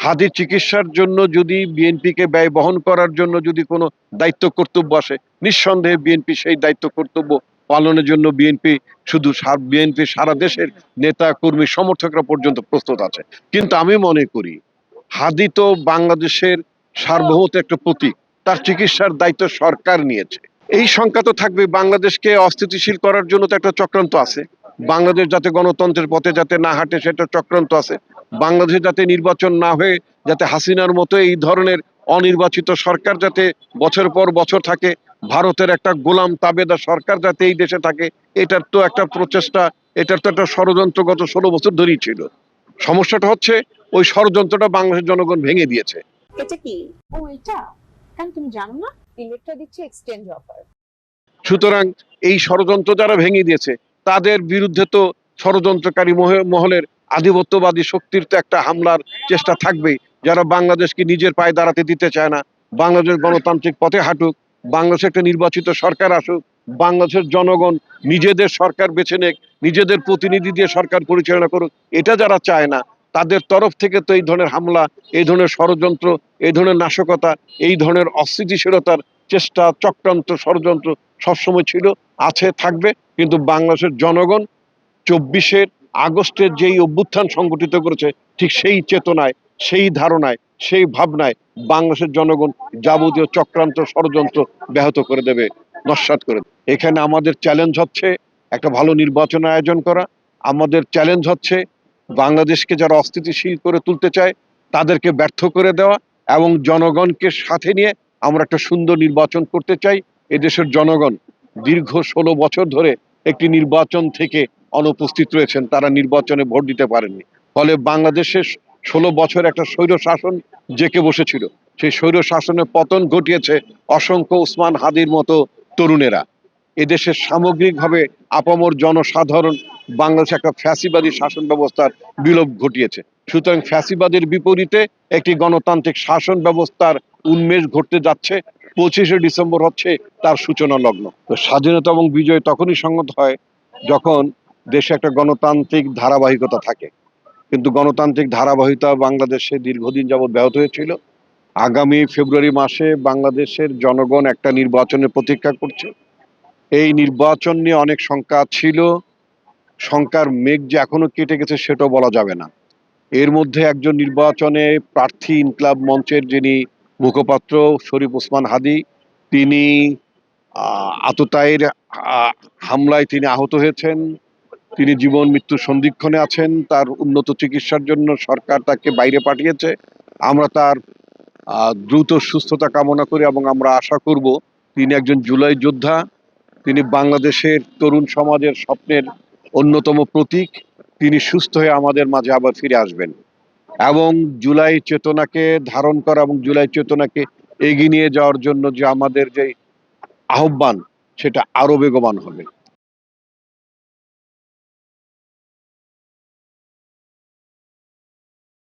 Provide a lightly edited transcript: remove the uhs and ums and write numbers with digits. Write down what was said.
হাদির চিকিৎসার জন্য যদি বিএনপিকে ব্যয় বহন করার জন্য যদি কোনো দায়িত্ব কর্তব্য আসে, নিঃসন্দেহে বিএনপি সেই দায়িত্ব কর্তব্য পালনের জন্য বিএনপি সারা দেশের নেতা কর্মী সমর্থকরা পর্যন্ত প্রস্তুত আছে। কিন্তু আমি মনে করি হাদি তো বাংলাদেশের সার্বভৌমত্ব একটা প্রতীক, তার চিকিৎসার দায়িত্ব সরকার নিয়েছে। এই শঙ্কা তো থাকবে, বাংলাদেশকে অস্থিতিশীল করার জন্য তো একটা চক্রান্ত আছে, বাংলাদেশ যাতে গণতন্ত্রের পথে যাতে না হাঁটে সেটা চক্রান্ত আছে, বাংলাদেশে যাতে নির্বাচন না হয়ে যাতে হাসিনার মতো এই ধরনের অনির্বাচিত সরকার যাতে বছর পর বছর থাকে, ভারতের একটা গোলাম তাবেদা সরকার যাতে এই দেশে থাকে, এটার তো একটা প্রচেষ্টা, এটার তো একটা ষড়যন্ত্র গত 16 বছর ধরেই ছিল। সমস্যাটা হচ্ছে ওই ষড়যন্ত্রটা বাংলাদেশের জনগণ ভেঙে দিয়েছে। এটা কি? ও এটা কেন তুমি জানো না? ইলেকট্রা দিচ্ছে এক্সচেঞ্জ অফার। সুতরাং এই ষড়যন্ত্র যারা ভেঙে দিয়েছে তাদের বিরুদ্ধে তো ষড়যন্ত্রকারী মহলের আধিপত্যবাদী শক্তির তো একটা হামলার চেষ্টা থাকবেই, যারা বাংলাদেশকে নিজের পায়ে দাঁড়াতে দিতে চায় না। বাংলাদেশ গণতান্ত্রিক পথে হাঁটুক, বাংলাদেশে একটা নির্বাচিত সরকার আসুক, বাংলাদেশের জনগণ নিজেদের সরকার বেছে নেক, নিজেদের প্রতিনিধি দিয়ে সরকার পরিচালনা করুক, এটা যারা চায় না তাদের তরফ থেকে তো এই ধরনের হামলা, এই ধরনের ষড়যন্ত্র, এই ধরনের নাশকতা, এই ধরনের অস্থিতিশীলতার চেষ্টা, চক্রান্ত, ষড়যন্ত্র সবসময় ছিল, আছে, থাকবে। কিন্তু বাংলাদেশের জনগণ 24 আগস্টের যেই অভ্যুত্থান সংগঠিত করেছে ঠিক সেই চেতনায়, সেই ধারণায়, সেই ভাবনায় বাংলাদেশের জনগণ যাবতীয় চক্রান্ত, ষড়যন্ত্র ব্যাহত করে দেবে, নস্যাৎ করে দেবে। এখানে আমাদের চ্যালেঞ্জ হচ্ছে একটা ভালো নির্বাচন আয়োজন করা। আমাদের চ্যালেঞ্জ হচ্ছে বাংলাদেশকে যারা অস্থিতিশীল করে তুলতে চায় তাদেরকে ব্যর্থ করে দেওয়া, এবং জনগণকে সাথে নিয়ে আমরা একটা সুন্দর নির্বাচন করতে চাই। এদেশের জনগণ দীর্ঘ 16 বছর ধরে একটি নির্বাচন থেকে অনুপস্থিত রয়েছেন, তারা নির্বাচনে ভোট দিতে পারেননি। ফলে বাংলাদেশের 16 বছর একটা স্বৈর শাসন জেঁকে বসেছিল, সেই স্বৈর শাসনের পতন ঘটিয়েছে অসংখ্য উসমান হাদির মতো তরুণেরা। এদেশের সামগ্রিকভাবে আপামর জনসাধারণ বাংলাদেশে একটা ফ্যাসিবাদী শাসন ব্যবস্থার বিলোপ ঘটিয়েছে। সুতরাং ফ্যাসিবাদের বিপরীতে একটি গণতান্ত্রিক শাসন ব্যবস্থার উন্মেষ ঘটতে যাচ্ছে। 25শে ডিসেম্বর হচ্ছে তার সূচনা লগ্ন। তো স্বাধীনতা এবং বিজয় তখনই সংগত হয় যখন দেশে একটা গণতান্ত্রিক ধারাবাহিকতা থাকে। কিন্তু গণতান্ত্রিক ধারাবাহিকতা বাংলাদেশে দীর্ঘদিন যাবৎ ব্যাহত হয়েছিল। আগামী ফেব্রুয়ারি মাসে বাংলাদেশের জনগণ একটা নির্বাচনের প্রতীক্ষা করছে। এই নির্বাচন নিয়ে অনেক শঙ্কা ছিল, শঙ্কার মেঘ যে এখনো কেটে গেছে সেটাও বলা যাবে না। এর মধ্যে একজন নির্বাচনে প্রার্থী ইনকলাব মঞ্চের যিনি মুখপাত্র শরীফ ওসমান হাদি, তিনি আততায়ীর হামলায় তিনি আহত হয়েছেন, তিনি জীবন মৃত্যু সন্ধিক্ষণে আছেন। তার উন্নত চিকিৎসার জন্য সরকার তাকে বাইরে পাঠিয়েছে। আমরা তার দ্রুত সুস্থতা কামনা করি এবং আমরা আশা করব তিনি একজন জুলাই যোদ্ধা, তিনি বাংলাদেশের তরুণ সমাজের স্বপ্নের অন্যতম প্রতীক। তিনি সুস্থ হয়ে আমাদের মাঝে আবার ফিরে আসবেন এবং জুলাই চেতনাকে ধারণ করা এবং জুলাই চেতনাকে এগিয়ে নিয়ে যাওয়ার জন্য যে আমাদের যে আহ্বান সেটা আরো বেগবান হবে।